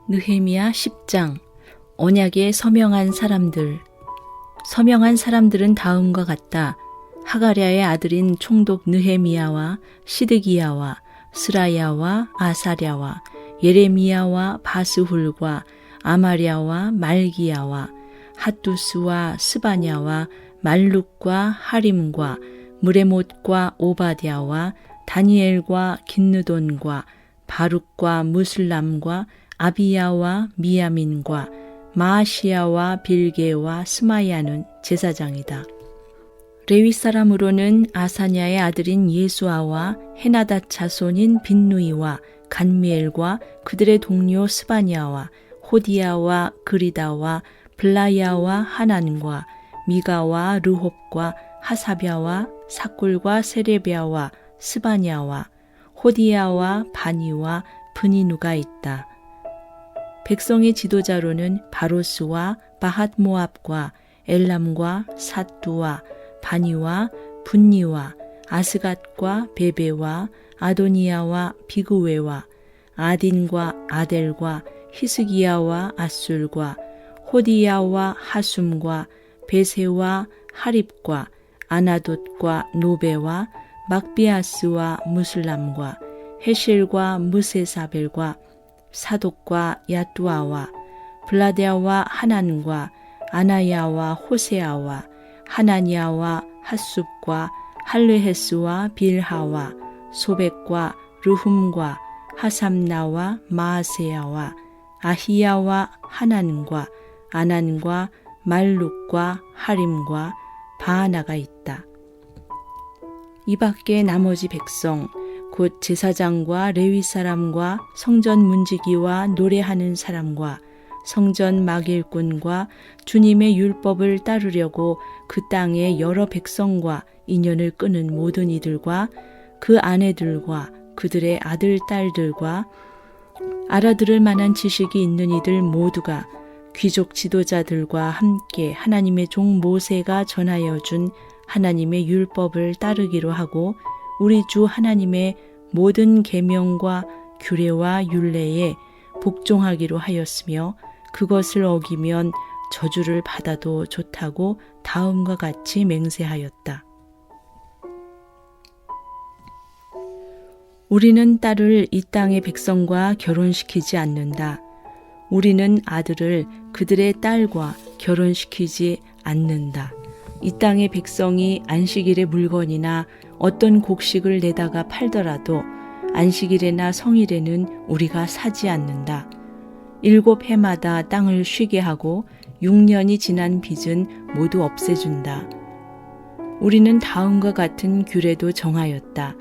느헤미야 10장. 언약에 서명한 사람들. 서명한 사람들은 다음과 같다. 하가랴의 아들인 총독 느헤미야와 시드기야와 스라야와 아사랴와 예레미야와 바스훌과 아마랴와 말기야와 핫두스와 스바냐와 말룩과 하림과 무레못과 오바댜와 다니엘과 긴느돈과 바룩과 무슬람과 아비야와 미야민과 마아시야와 빌게와 스마야는 제사장이다. 레위 사람으로는 아사냐의 아들인 예수아와 헤나다 자손인 빈누이와 간미엘과 그들의 동료 스바냐와 호디야와 그리다와 블라야와 하난과 미가와 르홉과 하사랴와 사꿀과 세레비야와 스바냐와 호디야와 바니와 브니누가 있다. 백성의 지도자로는 바로스와 바핫모압과 엘람과 삿두와 바니와 분니와 아스갓과 베베와 아도니야와 비그웨와 아딘과 아델과 히스기야와 아술과 호디야와 하숨과 베세와 하립과 아나돗과 노베와 막비아스와 무슬람과 헤실과 무세사벨과 사독과 야뚜아와 블라데아와 하난과 아나야와 호세아와 하나니아와 핫숲과 할레헤스와 빌하와 소백과 르훔과 하삼나와 마아세야와 아히야와 하난과 아난과 말룩과 하림과 바하나가 있다. 이 밖에 나머지 백성 곧 제사장과 레위 사람과 성전 문지기와 노래하는 사람과 성전 막일꾼과 주님의 율법을 따르려고 그 땅의 여러 백성과 인연을 끄는 모든 이들과 그 아내들과 그들의 아들, 딸들과 알아들을 만한 지식이 있는 이들 모두가 귀족 지도자들과 함께 하나님의 종 모세가 전하여 준 하나님의 율법을 따르기로 하고 우리 주 하나님의 모든 계명과 규례와 율례에 복종하기로 하였으며 그것을 어기면 저주를 받아도 좋다고 다음과 같이 맹세하였다. 우리는 딸을 이 땅의 백성과 결혼시키지 않는다. 우리는 아들을 그들의 딸과 결혼시키지 않는다. 이 땅의 백성이 안식일의 물건이나 어떤 곡식을 내다가 팔더라도 안식일에나 성일에는 우리가 사지 않는다. 7해마다 땅을 쉬게 하고 6년이 지난 빚은 모두 없애준다. 우리는 다음과 같은 규례도 정하였다.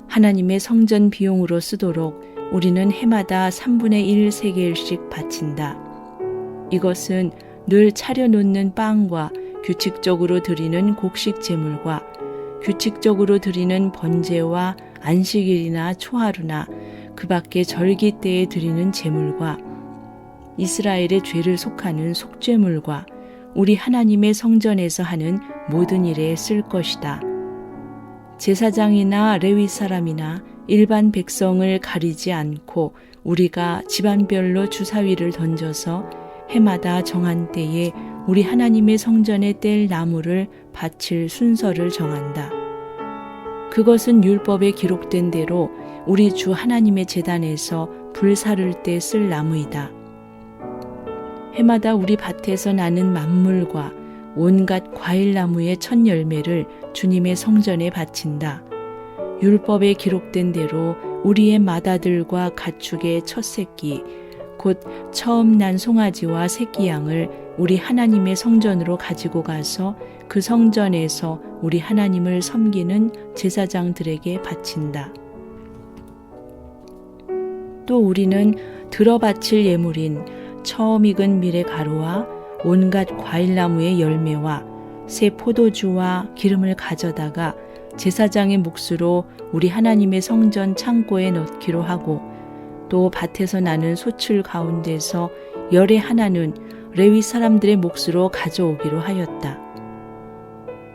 하나님의 성전 비용으로 쓰도록 우리는 해마다 3분의 1 세겔씩 바친다. 이것은 늘 차려놓는 빵과 규칙적으로 드리는 곡식 제물과 규칙적으로 드리는 번제와 안식일이나 초하루나 그 밖에 절기 때에 드리는 제물과 이스라엘의 죄를 속하는 속죄물과 우리 하나님의 성전에서 하는 모든 일에 쓸 것이다. 제사장이나 레위 사람이나 일반 백성을 가리지 않고 우리가 집안별로 주사위를 던져서 해마다 정한 때에 우리 하나님의 성전에 뗄 나무를 바칠 순서를 정한다. 그것은 율법에 기록된 대로 우리 주 하나님의 제단에서 불 사를 때 쓸 나무이다. 해마다 우리 밭에서 나는 만물과 온갖 과일나무의 첫 열매를 주님의 성전에 바친다. 율법에 기록된 대로 우리의 맏아들과 가축의 첫 새끼, 곧 처음 난 송아지와 새끼양을 우리 하나님의 성전으로 가지고 가서 그 성전에서 우리 하나님을 섬기는 제사장들에게 바친다. 또 우리는 들어바칠 예물인 처음 익은 밀의 가루와 온갖 과일나무의 열매와 새 포도주와 기름을 가져다가 제사장의 몫으로 우리 하나님의 성전 창고에 넣기로 하고 또 밭에서 나는 소출 가운데서 열의 하나는 레위 사람들의 몫으로 가져오기로 하였다.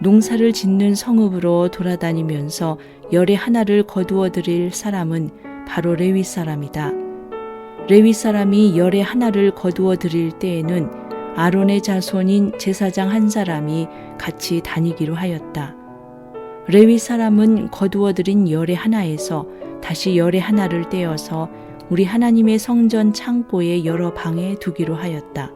농사를 짓는 성읍으로 돌아다니면서 열의 하나를 거두어 드릴 사람은 바로 레위 사람이다. 레위 사람이 열의 하나를 거두어 드릴 때에는 아론의 자손인 제사장 한 사람이 같이 다니기로 하였다. 레위 사람은 거두어 드린 열의 하나에서 다시 열의 하나를 떼어서 우리 하나님의 성전 창고의 여러 방에 두기로 하였다.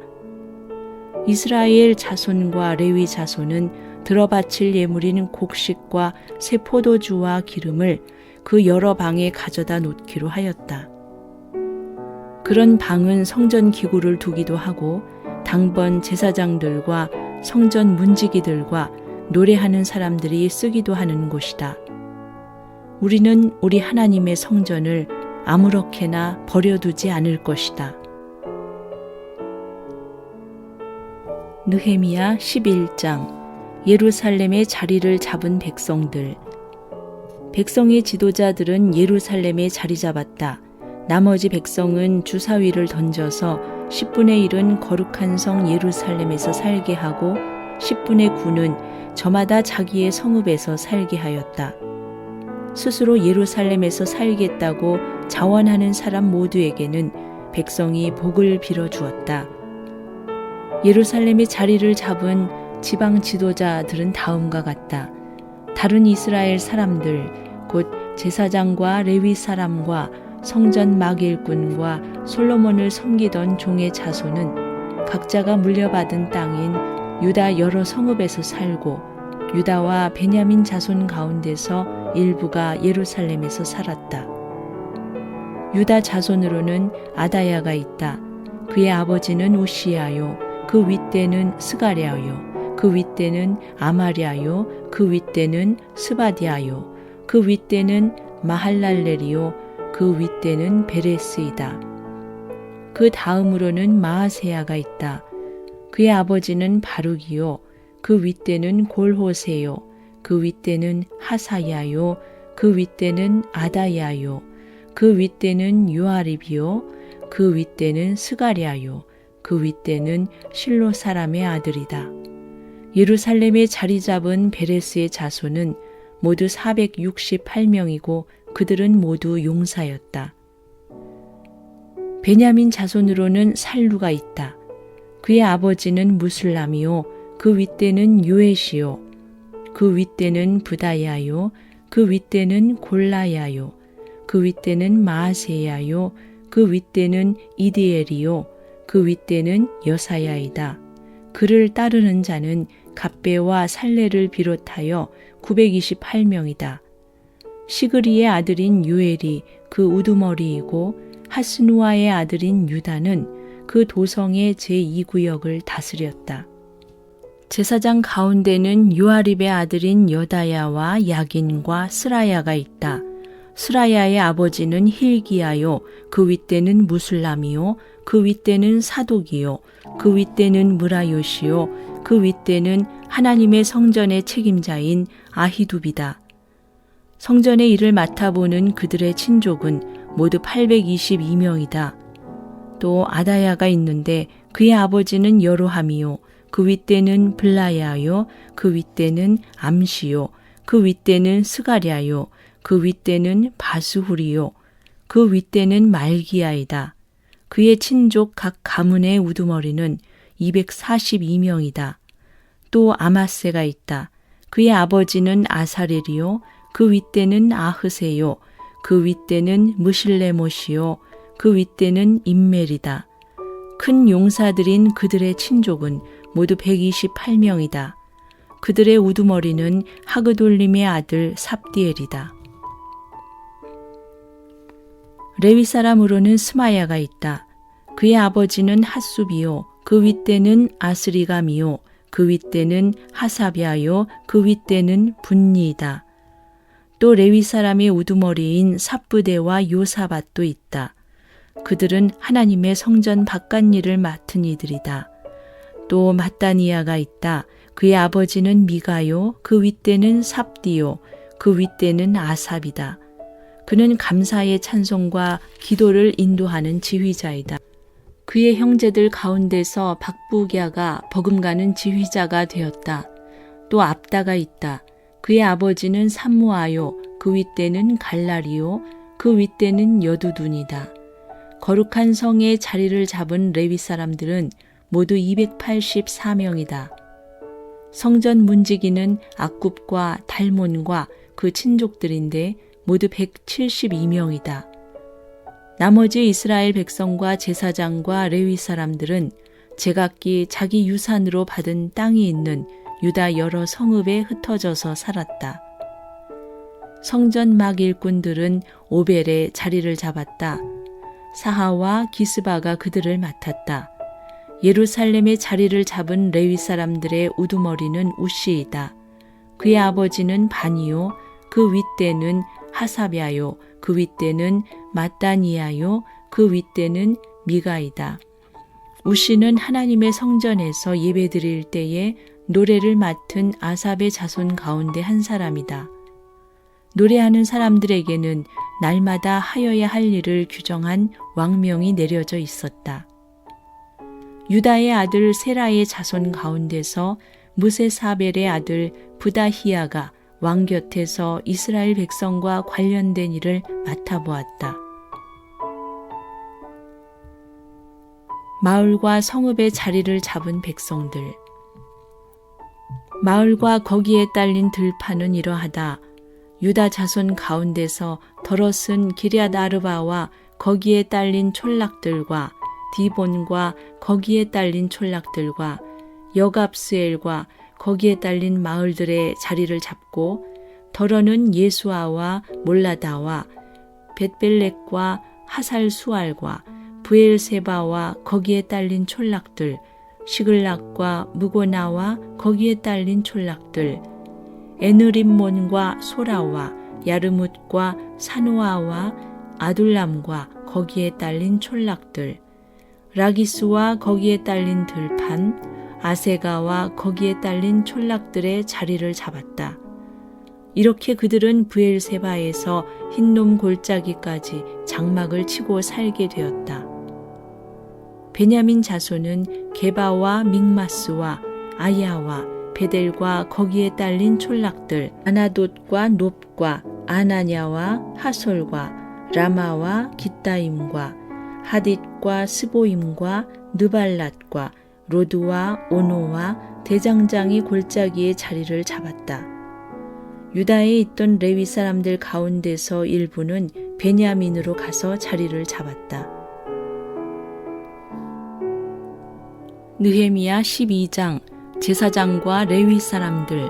이스라엘 자손과 레위 자손은 들어바칠 예물인 곡식과 새 포도주와 기름을 그 여러 방에 가져다 놓기로 하였다. 그런 방은 성전 기구를 두기도 하고 당번 제사장들과 성전 문지기들과 노래하는 사람들이 쓰기도 하는 곳이다. 우리는 우리 하나님의 성전을 아무렇게나 버려두지 않을 것이다. 느헤미야 11장. 예루살렘의 자리를 잡은 백성들. 백성의 지도자들은 예루살렘에 자리 잡았다. 나머지 백성은 주사위를 던져서 10분의 1은 거룩한 성 예루살렘에서 살게 하고 10분의 9는 저마다 자기의 성읍에서 살게 하였다. 스스로 예루살렘에서 살겠다고 자원하는 사람 모두에게는 백성이 복을 빌어 주었다. 예루살렘의 자리를 잡은 지방 지도자들은 다음과 같다. 다른 이스라엘 사람들, 곧 제사장과 레위 사람과 성전 막일꾼과 솔로몬을 섬기던 종의 자손은 각자가 물려받은 땅인 유다 여러 성읍에서 살고 유다와 베냐민 자손 가운데서 일부가 예루살렘에서 살았다. 유다 자손으로는 아다야가 있다. 그의 아버지는 우시야요. 그 윗대는 스가랴요. 그 윗대는 아마랴요. 그 윗대는 스바디아요. 그 윗대는 마할랄렐이요. 그 윗대는 베레스이다. 그 다음으로는 마아세야가 있다. 그의 아버지는 바룩이요. 그 윗대는 골호세요. 그 윗대는 하사야요. 그 윗대는 아다야요. 그 윗대는 요아립이요. 그 윗대는 스가랴요. 그 윗대는 실로 사람의 아들이다. 예루살렘에 자리 잡은 베레스의 자손은 모두 468명이고 그들은 모두 용사였다. 베냐민 자손으로는 살루가 있다. 그의 아버지는 무술람이요. 그 윗대는 요엣이요. 그 윗대는 부다야요. 그 윗대는 골라야요. 그 윗대는 마아세야요. 그 윗대는 이디엘이요. 그 윗대는 여사야이다. 그를 따르는 자는 갑배와 살레를 비롯하여 928명이다. 시그리의 아들인 요엘이 그 우두머리이고 하스누아의 아들인 유다는 그 도성의 제2구역을 다스렸다. 제사장 가운데는 요아립의 아들인 여다야와 야긴과 스라야가 있다. 스라야의 아버지는 힐기야요. 그 윗대는 무술람이요. 그 윗대는 사독이요. 그 윗대는 무라요시요. 그 윗대는 하나님의 성전의 책임자인 아히둡이다. 성전의 일을 맡아보는 그들의 친족은 모두 822명이다. 또 아다야가 있는데 그의 아버지는 여로함이요. 그 윗대는 블라야요. 그 윗대는 암시요. 그 윗대는 스가랴요. 그 윗대는 바스후리요. 그 윗대는 말기야이다. 그의 친족 각 가문의 우두머리는 242명이다. 또 아마세가 있다. 그의 아버지는 아사렐이요. 그 윗대는 아흐세요. 그 윗대는 무실레못이요. 그 윗대는 임멜이다. 큰 용사들인 그들의 친족은 모두 128명이다. 그들의 우두머리는 하그돌림의 아들 삽디엘이다. 레위 사람으로는 스마야가 있다. 그의 아버지는 핫수비요. 그 윗대는 아스리감이요. 그 윗대는 하사비아요. 그 윗대는 분니이다. 또 레위 사람의 우두머리인 삽부대와 요사밧도 있다. 그들은 하나님의 성전 바깥일을 맡은 이들이다. 또 mat다니아가 있다. 그의 아버지는 미가요. 그 윗대는 삽디요. 그 윗대는 아삽이다. 그는 감사의 찬송과 기도를 인도하는 지휘자이다. 그의 형제들 가운데서 박부갸가 버금가는 지휘자가 되었다. 또 압다가 있다. 그의 아버지는 삼무아요. 그 윗대는 갈라리요. 그 윗대는 여두둔이다. 거룩한 성에 자리를 잡은 레위 사람들은 모두 284명이다. 성전 문지기는 악굽과 달몬과 그 친족들인데 모두 172명이다. 나머지 이스라엘 백성과 제사장과 레위 사람들은 제각기 자기 유산으로 받은 땅이 있는 유다 여러 성읍에 흩어져서 살았다. 성전 막 일꾼들은 오벨에 자리를 잡았다. 사하와 기스바가 그들을 맡았다. 예루살렘에 자리를 잡은 레위 사람들의 우두머리는 우시이다. 그의 아버지는 바니요, 그 윗대는 하사랴요, 그 윗대는 마따니야요, 그 윗대는 미가이다. 우시는 하나님의 성전에서 예배드릴 때에 노래를 맡은 아삽의 자손 가운데 한 사람이다. 노래하는 사람들에게는 날마다 하여야 할 일을 규정한 왕명이 내려져 있었다. 유다의 아들 세라의 자손 가운데서 무세사벨의 아들 부다히야가 왕 곁에서 이스라엘 백성과 관련된 일을 맡아보았다. 마을과 성읍의 자리를 잡은 백성들. 마을과 거기에 딸린 들판은 이러하다. 유다 자손 가운데서 더러슨 기럇 아르바와 거기에 딸린 촌락들과 디본과 거기에 딸린 촌락들과 여갑스엘과 거기에 딸린 마을들의 자리를 잡고 더러는 예수아와 몰라다와 벳벨렉과 하살수알과 브엘세바와 거기에 딸린 촌락들, 시글락과 무고나와 거기에 딸린 촌락들, 에느림몬과 소라와 야르뭇과 사노아와 아둘람과 거기에 딸린 촌락들, 라기스와 거기에 딸린 들판, 아세가와 거기에 딸린 촌락들의 자리를 잡았다. 이렇게 그들은 브엘세바에서 흰놈 골짜기까지 장막을 치고 살게 되었다. 베냐민 자손은 게바와 믹마스와 아야와 베델과 거기에 딸린 촌락들, 아나돗과 놉과 아나냐와 하솔과 라마와 깃다임과 하딧과 스보임과 느발랏과 로드와 오노와 대장장이 골짜기의 자리를 잡았다. 유다에 있던 레위 사람들 가운데서 일부는 베냐민으로 가서 자리를 잡았다. 느헤미야 12장. 제사장과 레위 사람들.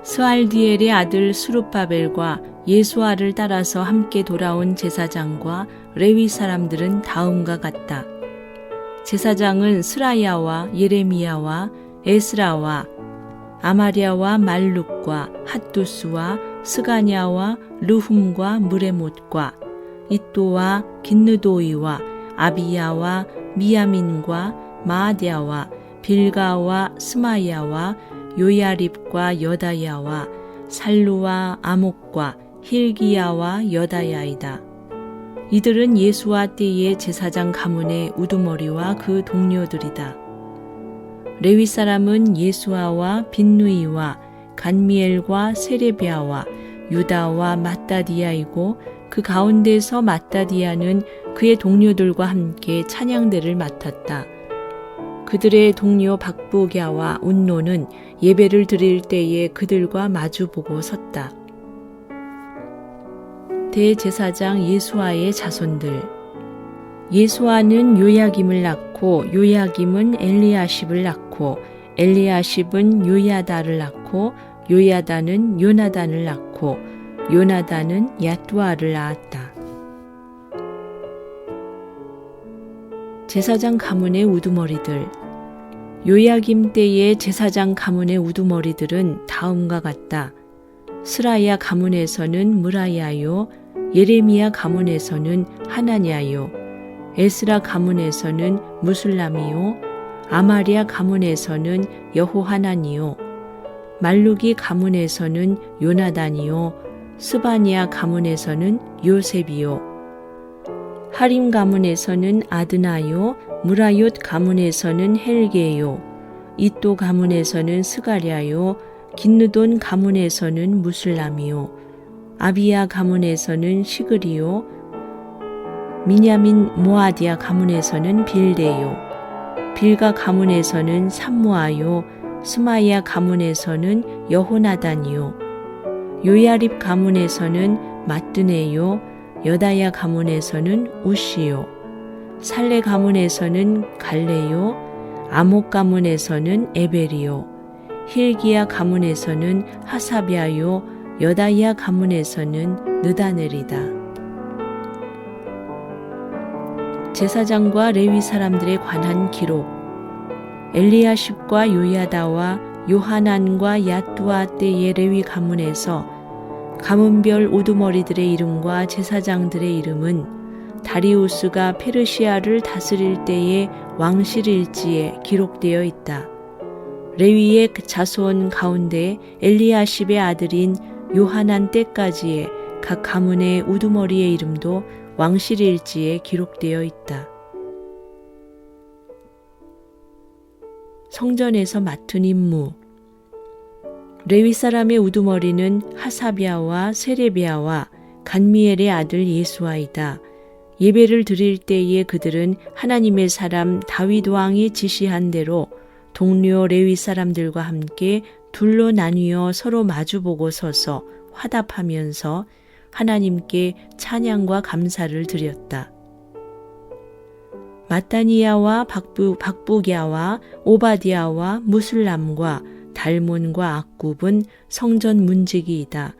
스알디엘의 아들 수룹바벨과 예수아를 따라서 함께 돌아온 제사장과 레위 사람들은 다음과 같다. 제사장은 스라야와 예레미야와 에스라와 아마랴와 말룩과 핫두스와 스가냐와 르훔과 무레못과 이또와 긴느도이와 아비야와 미야민과 마아디아와 빌가와 스마야와 요야립과 여다야와 살루와 아목과 힐기야와 여다야이다. 이들은 예수와 때의 제사장 가문의 우두머리와 그 동료들이다. 레위 사람은 예수아와 빈누이와 간미엘과 세레비아와 유다와 마따디아이고 그 가운데서 마따디아는 그의 동료들과 함께 찬양대를 맡았다. 그들의 동료 박부갸와 운노는 예배를 드릴 때에 그들과 마주보고 섰다. 대제사장 예수아의 자손들. 예수아는 요야김을 낳고 요야김은 엘리야십을 낳고 엘리야십은 요야다를 낳고 요야다는 요나단을 낳고 요나단은 야뚜아를 낳았다. 제사장 가문의 우두머리들. 요야김 때의 제사장 가문의 우두머리들은 다음과 같다. 스라야 가문에서는 무라야요, 예레미야 가문에서는 하나냐요, 에스라 가문에서는 무술람이요, 아마리아 가문에서는 여호하나니요, 말루기 가문에서는 요나단이요, 스바니아 가문에서는 요셉이요, 하림 가문에서는 아드나요, 무라욤 가문에서는 헬게요, 이또 가문에서는 스가랴요, 긴느돈 가문에서는 무술람이요, 아비야 가문에서는 시그리요, 미냐민 모아디아 가문에서는 빌데요, 빌가 가문에서는 삼무아요, 스마야 가문에서는 여호나단이요, 요야립 가문에서는 마뜨네요, 여다야 가문에서는 우시요, 살레 가문에서는 갈레요, 아목 가문에서는 에벨이요, 힐기야 가문에서는 하사비아요, 여다야 가문에서는 느다넬이다. 제사장과 레위 사람들에 관한 기록. 엘리야십과 요야다와 요하난과 야뚜아 때의 레위 가문에서 가문별 우두머리들의 이름과 제사장들의 이름은 다리우스가 페르시아를 다스릴 때의 왕실일지에 기록되어 있다. 레위의 자손 가운데 엘리야십의 아들인 요하난 때까지의 각 가문의 우두머리의 이름도 왕실일지에 기록되어 있다. 성전에서 맡은 임무. 레위 사람의 우두머리는 하사비아와 세레비아와 간미엘의 아들 예수아이다. 예배를 드릴 때에 그들은 하나님의 사람 다윗 왕이 지시한 대로 동료 레위 사람들과 함께 둘로 나뉘어 서로 마주보고 서서 화답하면서 하나님께 찬양과 감사를 드렸다. 마따니야와 박부갸와 오바디아와 무술람과 달몬과 악굽은 성전 문지기이다.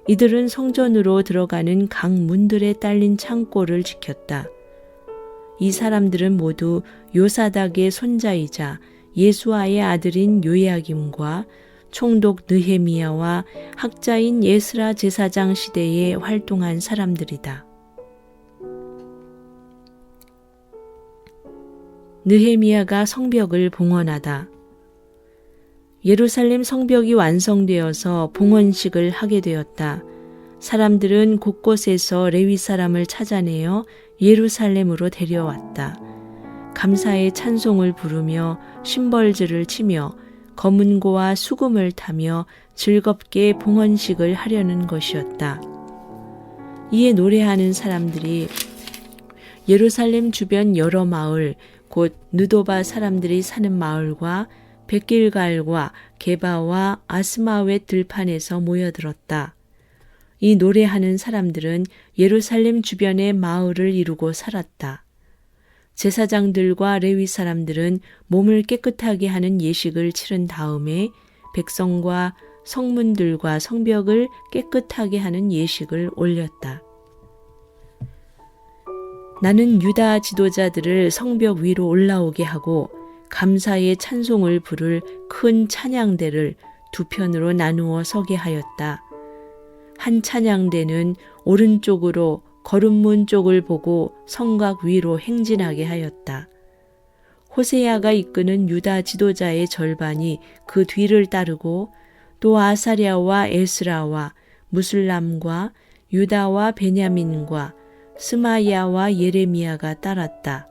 이들은 성전으로 들어가는 각 문들에 딸린 창고를 지켰다. 이 사람들은 모두 요사닥의 손자이자 예수아의 아들인 요야김과 총독 느헤미야와 학자인 예스라 제사장 시대에 활동한 사람들이다. 느헤미야가 성벽을 봉헌하다. 예루살렘 성벽이 완성되어서 봉헌식을 하게 되었다. 사람들은 곳곳에서 레위 사람을 찾아내어 예루살렘으로 데려왔다. 감사의 찬송을 부르며 심벌즈를 치며 검은고와 수금을 타며 즐겁게 봉헌식을 하려는 것이었다. 이에 노래하는 사람들이 예루살렘 주변 여러 마을, 곧 느도바 사람들이 사는 마을과 백길갈과 게바와 아스마웻 들판에서 모여들었다. 이 노래하는 사람들은 예루살렘 주변의 마을을 이루고 살았다. 제사장들과 레위 사람들은 몸을 깨끗하게 하는 예식을 치른 다음에 백성과 성문들과 성벽을 깨끗하게 하는 예식을 올렸다. 나는 유다 지도자들을 성벽 위로 올라오게 하고 감사의 찬송을 부를 큰 찬양대를 두 편으로 나누어 서게 하였다. 한 찬양대는 오른쪽으로 거름문 쪽을 보고 성곽 위로 행진하게 하였다. 호세야가 이끄는 유다 지도자의 절반이 그 뒤를 따르고 또 아사랴와 에스라와 무술람과 유다와 베냐민과 스마야와 예레미야가 따랐다.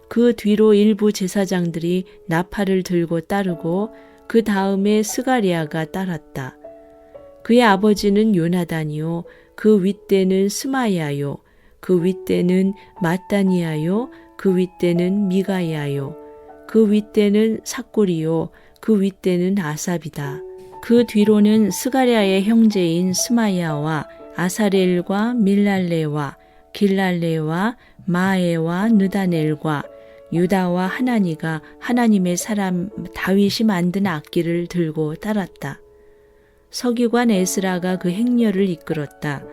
그 뒤로 일부 제사장들이 나팔을 들고 따르고 그 다음에 스가랴가 따랐다. 그의 아버지는 요나단이요, 그 윗대는 스마야요, 그 윗대는 마따니야요, 그 윗대는 미가야요, 그 윗대는 삭구리요, 그 윗대는 아삽이다. 그 뒤로는 스가랴의 형제인 스마야와 아사렐과 밀랄레와 길랄레와 마에와 느다넬과 유다와 하나니가 하나님의 사람 다윗이 만든 악기를 들고 따랐다. 서기관 에스라가 그 행렬을 이끌었다.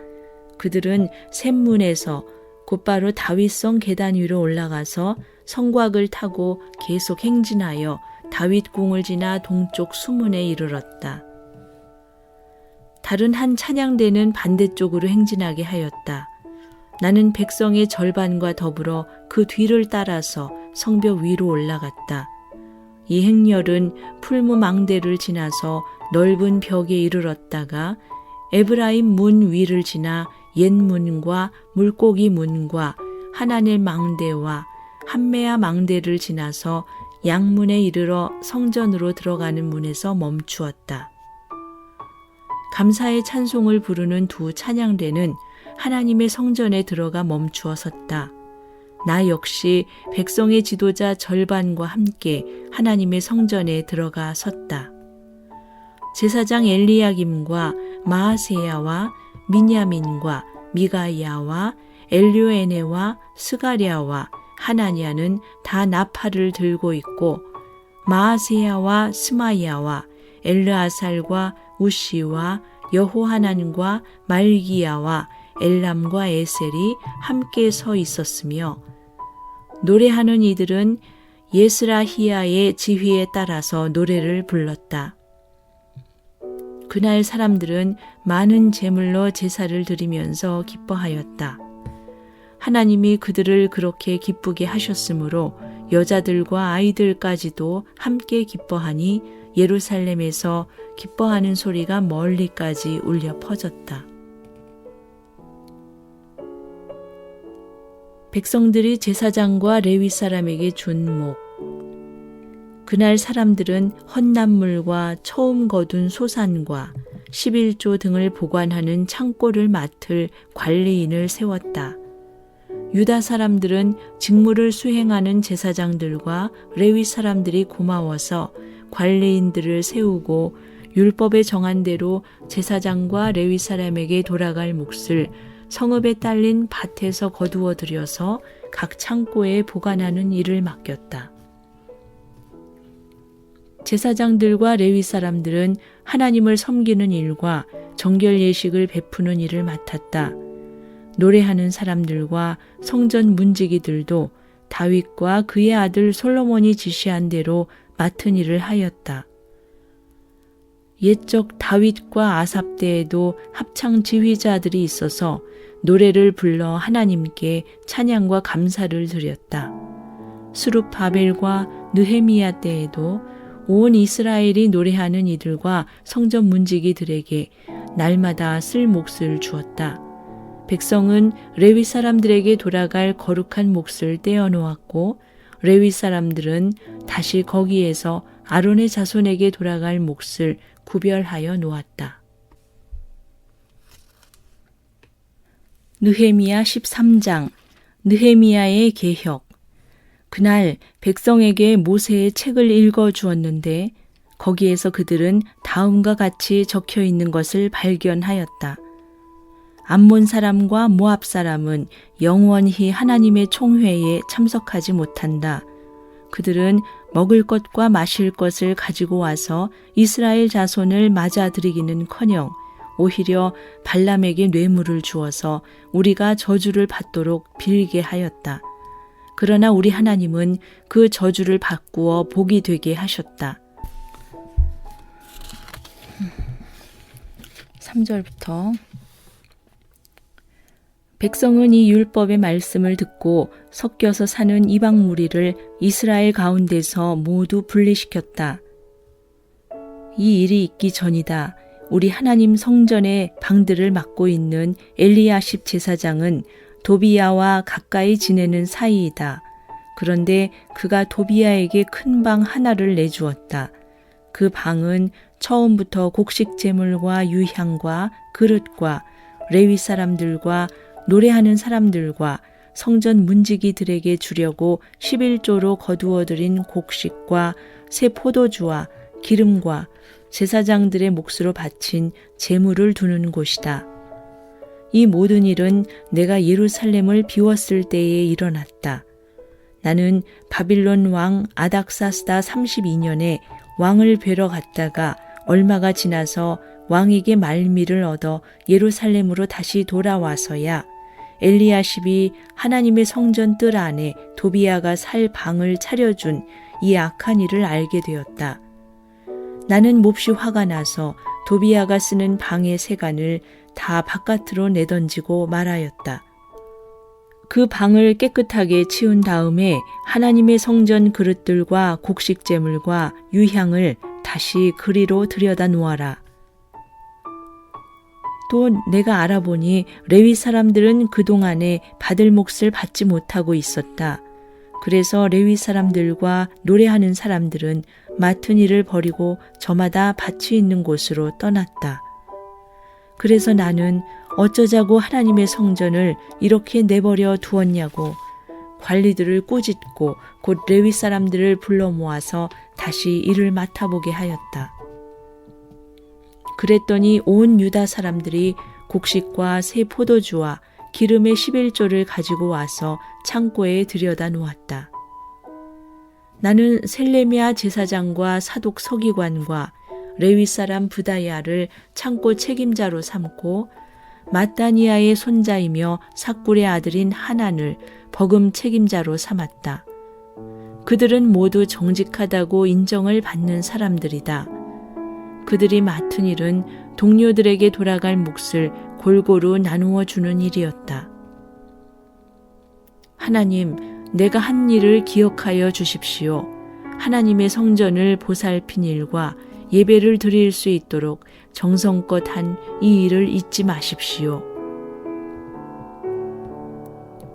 그들은 샘문에서 곧바로 다윗성 계단 위로 올라가서 성곽을 타고 계속 행진하여 다윗궁을 지나 동쪽 수문에 이르렀다. 다른 한 찬양대는 반대쪽으로 행진하게 하였다. 나는 백성의 절반과 더불어 그 뒤를 따라서 성벽 위로 올라갔다. 이 행렬은 풀무망대를 지나서 넓은 벽에 이르렀다가 에브라임 문 위를 지나 옛문과 물고기 문과 하나넬 망대와 한메아 망대를 지나서 양문에 이르러 성전으로 들어가는 문에서 멈추었다. 감사의 찬송을 부르는 두 찬양대는 하나님의 성전에 들어가 멈추어 섰다. 나 역시 백성의 지도자 절반과 함께 하나님의 성전에 들어가 섰다. 제사장 엘리야김과 마아세야와 미냐민과 미가야와 엘료에네와 스가랴와 하나냐는 다 나팔을 들고 있고 마아세야와 스마야와 엘르아살과 우시와 여호하난과 말기야와 엘람과 에셀이 함께 서 있었으며 노래하는 이들은 예스라히야의 지휘에 따라서 노래를 불렀다. 그날 사람들은 많은 제물로 제사를 드리면서 기뻐하였다. 하나님이 그들을 그렇게 기쁘게 하셨으므로 여자들과 아이들까지도 함께 기뻐하니 예루살렘에서 기뻐하는 소리가 멀리까지 울려 퍼졌다. 백성들이 제사장과 레위 사람에게 준 목. 그날 사람들은 헛난물과 처음 거둔 소산과 11조 등을 보관하는 창고를 맡을 관리인을 세웠다. 유다 사람들은 직무를 수행하는 제사장들과 레위 사람들이 고마워서 관리인들을 세우고 율법에 정한 대로 제사장과 레위 사람에게 돌아갈 몫을 성읍에 딸린 밭에서 거두어 들여서 각 창고에 보관하는 일을 맡겼다. 제사장들과 레위 사람들은 하나님을 섬기는 일과 정결 예식을 베푸는 일을 맡았다. 노래하는 사람들과 성전 문지기들도 다윗과 그의 아들 솔로몬이 지시한 대로 맡은 일을 하였다. 옛적 다윗과 아삽 때에도 합창 지휘자들이 있어서 노래를 불러 하나님께 찬양과 감사를 드렸다. 스룹바벨과 느헤미야 때에도 온 이스라엘이 노래하는 이들과 성전 문지기들에게 날마다 쓸 몫을 주었다. 백성은 레위 사람들에게 돌아갈 거룩한 몫을 떼어놓았고 레위 사람들은 다시 거기에서 아론의 자손에게 돌아갈 몫을 구별하여 놓았다. 느헤미야 13장. 느헤미야의 개혁. 그날 백성에게 모세의 책을 읽어주었는데 거기에서 그들은 다음과 같이 적혀 있는 것을 발견하였다. 암몬 사람과 모압 사람은 영원히 하나님의 총회에 참석하지 못한다. 그들은 먹을 것과 마실 것을 가지고 와서 이스라엘 자손을 맞아들이기는커녕 오히려 발람에게 뇌물을 주어서 우리가 저주를 받도록 빌게 하였다. 그러나 우리 하나님은 그 저주를 바꾸어 복이 되게 하셨다. 3절부터 백성은 이 율법의 말씀을 듣고 섞여서 사는 이방 무리를 이스라엘 가운데서 모두 분리시켰다. 이 일이 있기 전이다. 우리 하나님 성전의 방들을 맡고 있는 엘리야십 제사장은 도비야와 가까이 지내는 사이이다. 그런데 그가 도비야에게 큰 방 하나를 내주었다. 그 방은 처음부터 곡식 제물과 유향과 그릇과 레위 사람들과 노래하는 사람들과 성전 문지기들에게 주려고 11조로 거두어들인 곡식과 새 포도주와 기름과 제사장들의 몫으로 바친 제물을 두는 곳이다. 이 모든 일은 내가 예루살렘을 비웠을 때에 일어났다. 나는 바빌론 왕 아닥사스다 32년에 왕을 뵈러 갔다가 얼마가 지나서 왕에게 말미를 얻어 예루살렘으로 다시 돌아와서야 엘리야십이 하나님의 성전 뜰 안에 도비야가 살 방을 차려준 이 악한 일을 알게 되었다. 나는 몹시 화가 나서 도비야가 쓰는 방의 세간을 다 바깥으로 내던지고 말하였다. 그 방을 깨끗하게 치운 다음에 하나님의 성전 그릇들과 곡식 제물과 유향을 다시 그리로 들여다 놓아라. 또 내가 알아보니 레위 사람들은 그동안에 받을 몫을 받지 못하고 있었다. 그래서 레위 사람들과 노래하는 사람들은 맡은 일을 버리고 저마다 밭이 있는 곳으로 떠났다. 그래서 나는 어쩌자고 하나님의 성전을 이렇게 내버려 두었냐고 관리들을 꾸짖고 곧 레위 사람들을 불러 모아서 다시 일을 맡아보게 하였다. 그랬더니 온 유다 사람들이 곡식과 새 포도주와 기름의 11조를 가지고 와서 창고에 들여다 놓았다. 나는 셀레미야 제사장과 사독 서기관과 레위 사람 브다야를 창고 책임자로 삼고 마따니아의 손자이며 삭굴의 아들인 하난을 버금 책임자로 삼았다. 그들은 모두 정직하다고 인정을 받는 사람들이다. 그들이 맡은 일은 동료들에게 돌아갈 몫을 골고루 나누어 주는 일이었다. 하나님, 내가 한 일을 기억하여 주십시오. 하나님의 성전을 보살핀 일과 예배를 드릴 수 있도록 정성껏 한 이 일을 잊지 마십시오.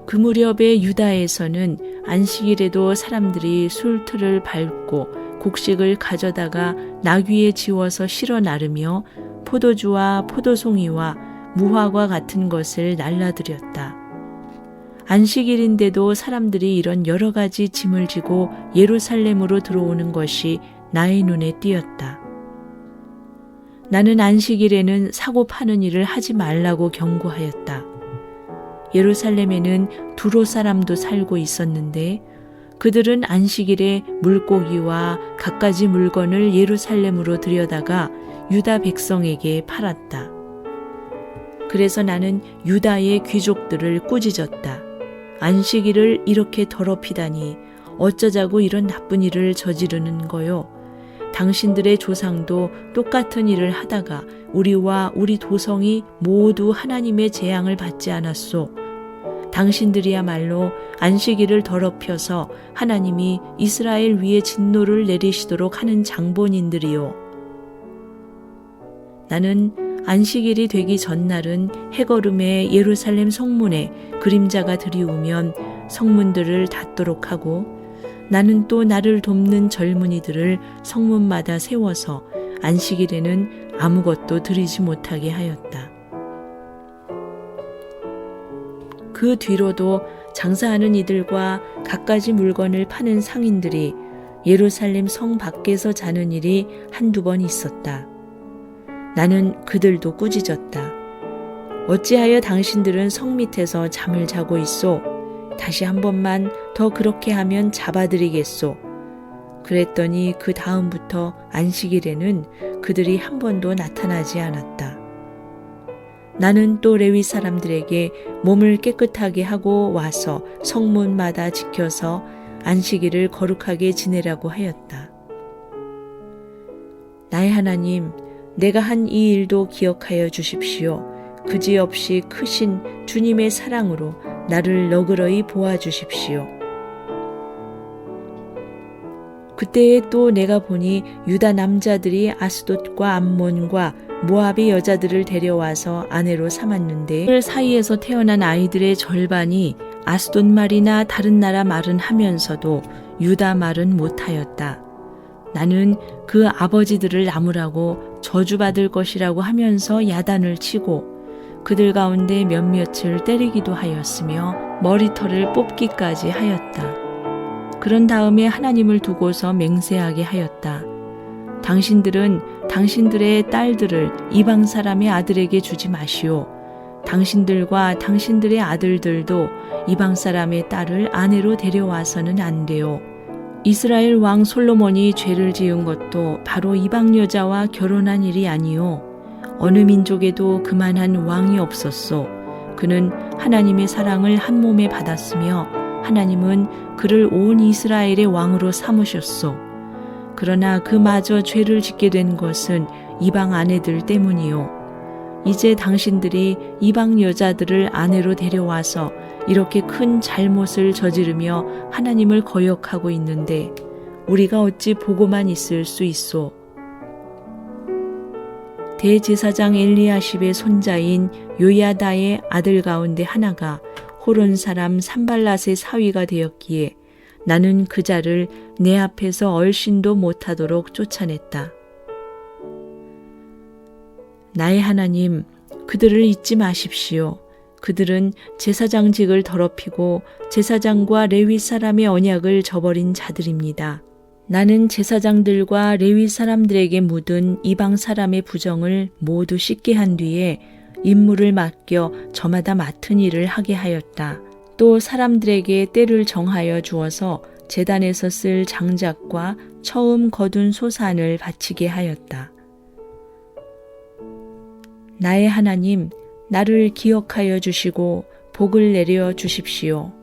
그 무렵에 유다에서는 안식일에도 사람들이 술틀을 밟고 곡식을 가져다가 나귀에 지워서 실어 나르며 포도주와 포도송이와 무화과 같은 것을 날라드렸다. 안식일인데도 사람들이 이런 여러 가지 짐을 지고 예루살렘으로 들어오는 것이 나의 눈에 띄었다. 나는 안식일에는 사고 파는 일을 하지 말라고 경고하였다. 예루살렘에는 두로 사람도 살고 있었는데 그들은 안식일에 물고기와 갖가지 물건을 예루살렘으로 들여다가 유다 백성에게 팔았다. 그래서 나는 유다의 귀족들을 꾸짖었다. 안식일을 이렇게 더럽히다니 어쩌자고 이런 나쁜 일을 저지르는 거요. 당신들의 조상도 똑같은 일을 하다가 우리와 우리 도성이 모두 하나님의 재앙을 받지 않았소. 당신들이야말로 안식일을 더럽혀서 하나님이 이스라엘 위에 진노를 내리시도록 하는 장본인들이요. 나는 안식일이 되기 전날은 해거름에 예루살렘 성문에 그림자가 들이우면 성문들을 닫도록 하고 나는 또 나를 돕는 젊은이들을 성문마다 세워서 안식일에는 아무것도 드리지 못하게 하였다. 그 뒤로도 장사하는 이들과 갖가지 물건을 파는 상인들이 예루살렘 성 밖에서 자는 일이 한두 번 있었다. 나는 그들도 꾸짖었다. 어찌하여 당신들은 성 밑에서 잠을 자고 있소? 다시 한 번만 더 그렇게 하면 잡아드리겠소. 그랬더니 그 다음부터 안식일에는 그들이 한 번도 나타나지 않았다. 나는 또 레위 사람들에게 몸을 깨끗하게 하고 와서 성문마다 지켜서 안식일을 거룩하게 지내라고 하였다. 나의 하나님, 내가 한 이 일도 기억하여 주십시오. 그지없이 크신 주님의 사랑으로 나를 너그러이 보아주십시오. 그때에 또 내가 보니 유다 남자들이 아스돗과 암몬과 모압의 여자들을 데려와서 아내로 삼았는데 그 사이에서 태어난 아이들의 절반이 아스돗 말이나 다른 나라 말은 하면서도 유다 말은 못하였다. 나는 그 아버지들을 나무라고 저주받을 것이라고 하면서 야단을 치고 그들 가운데 몇몇을 때리기도 하였으며 머리털을 뽑기까지 하였다. 그런 다음에 하나님을 두고서 맹세하게 하였다. 당신들은 당신들의 딸들을 이방 사람의 아들에게 주지 마시오. 당신들과 당신들의 아들들도 이방 사람의 딸을 아내로 데려와서는 안 돼요. 이스라엘 왕 솔로몬이 죄를 지은 것도 바로 이방 여자와 결혼한 일이 아니요. 어느 민족에도 그만한 왕이 없었소. 그는 하나님의 사랑을 한 몸에 받았으며 하나님은 그를 온 이스라엘의 왕으로 삼으셨소. 그러나 그마저 죄를 짓게 된 것은 이방 아내들 때문이요. 이제 당신들이 이방 여자들을 아내로 데려와서 이렇게 큰 잘못을 저지르며 하나님을 거역하고 있는데 우리가 어찌 보고만 있을 수 있소. 대제사장 엘리야십의 손자인 요야다의 아들 가운데 하나가 호론 사람 산발랏의 사위가 되었기에 나는 그 자를 내 앞에서 얼씬도 못하도록 쫓아냈다. 나의 하나님, 그들을 잊지 마십시오. 그들은 제사장직을 더럽히고 제사장과 레위 사람의 언약을 저버린 자들입니다. 나는 제사장들과 레위 사람들에게 묻은 이방 사람의 부정을 모두 씻게 한 뒤에 임무를 맡겨 저마다 맡은 일을 하게 하였다. 또 사람들에게 때를 정하여 주어서 제단에서 쓸 장작과 처음 거둔 소산을 바치게 하였다. 나의 하나님, 나를 기억하여 주시고 복을 내려 주십시오.